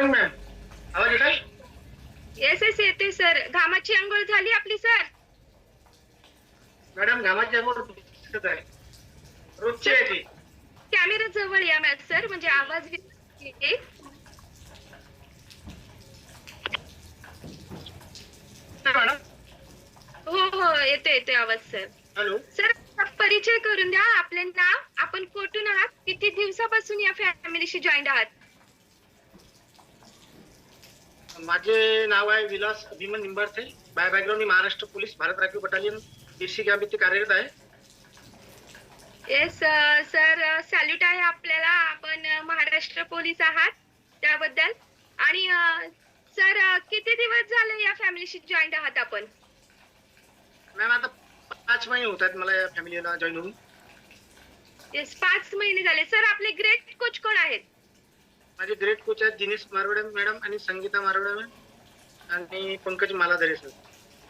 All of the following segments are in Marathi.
मॅम आवाज येत आहे? येस येस येते सर. घामाची अंघोळ झाली आपली सर? मॅडम घामाची अंघोळ दिसत आहे, रोजची सर आहे ती. कॅमेरा जवळ या मॅम सर, म्हणजे आवाज येईल. मॅडम हो हो येते येते आवाज सर. हॅलो. सर परिचय करून द्या आपले नाव, आपण कुठून आहात, किती दिवसापासून या फॅमिलीशी जॉईंट आहात? माझे नाव आहे विलास अभिमन निंबाळते. बाय बॅकग्राऊंड मी महाराष्ट्र पोलीस भारत राखीव बटालियन देशी कॅम्प इथे कार्यरत आहे. येस सर, सॅल्यूट आहे आपल्याला. आपण महाराष्ट्र पोलीस आहात त्याबद्दल. आणि सर किती दिवस झाले या फॅमिलीशी जॉईंट आहात आपण? मॅम आता 5 महिने होत आहेत मला या फॅमिलीला जॉईन होऊन. येस 5 महिने झाले. सर आपले ग्रेट कोच कोण आहेत? माझे ग्रेट कोच आहेत दिनेश मारवडे मॅडम आणि संगीता मारवडे मॅम आणि पंकज मालाधरे सर.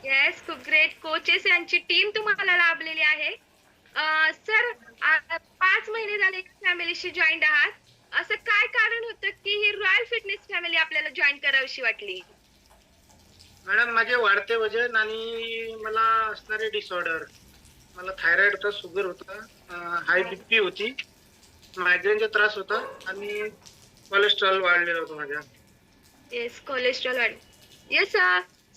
येस खूप ग्रेट कोचेस यांची टीम तुम्हाला लाभलेली आहे. सर 5 महिने झाले फॅमिलीशी जॉईंट आहात. असं काय कारण होतं की ही रॉयल फिटनेस फॅमिली आपल्याला जॉईन करावीशी वाटली? मॅडम माझे वाढते वजन आणि मला असणारे डिसऑर्डर, मला थायरॉइड होता, शुगर होता, हाय बीपी होती, मायग्रेनचा त्रास होता आणि कोलेस्ट्रॉल वाढलेला होता माझ्या. येस कोलेस्ट्रॉल वाढ. येस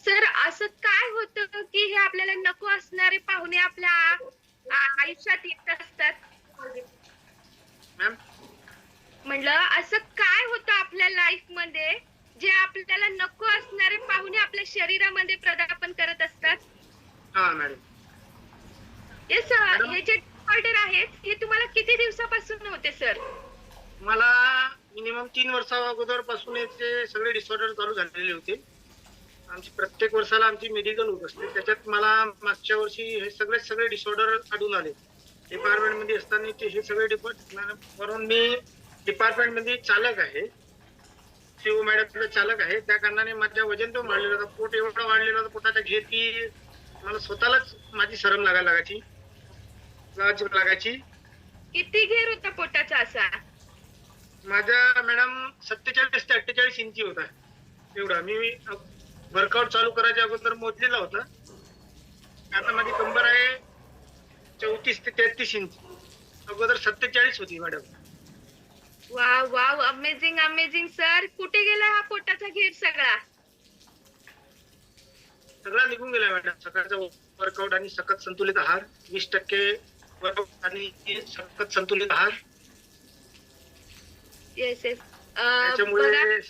सर असं काय होतं की हे आपल्याला नको असणारे पाहुणे आपल्या आयुष्यात येत असतात? मॅम म्हणलं असं काय होतं आपल्या लाईफ मध्ये जे आपल्याला नको असणारे पाहुणे आपल्या शरीरामध्ये प्रदापन करत असतात? हा मॅडम. येस हे जे डिसऑर्डर आहेत हे तुम्हाला किती दिवसापासून होते सर? मला मिनिमम 3 वर्षा अगोदर पासून याचे सगळे डिसऑर्डर चालू झालेले होते. आमची प्रत्येक वर्षाला आमची मेडिकल होत असते, त्याच्यात मला मागच्या वर्षी हे सगळे डिसऑर्डर आढळून आले. डिपार्टमेंट मध्ये असताना हे सगळे म्हणून मी डिपार्टमेंट मध्ये चालक आहे, सीओ मॅडम चालक आहे. त्या कारणाने माझ्या वजन पण वाढलेलं होतं, पोट एवढं वाढलेलं होतं पोटाच्या घेर की मला स्वतःलाच माझी शरम लागायची. किती घेर होता पोटाचा असा? माझ्या मॅडम 47 ते 48 इंची होता. एवढा मी वर्कआउट चालू करायच्या अगोदर मोजलेला होता. आता माझी कंबर आहे 34 ते 33 इंच. अगोदर 47 होती madam. Wow wow amazing amazing sir. कुठे गेला हा पोटाचा घेर सगळा? सगळा निघून गेला मॅडम. सकाळचा वर्कआउट आणि सखत संतुलित आहार, 20% वर्कआउट आणि सखत संतुलित आहार येस येस त्याच्यामुळे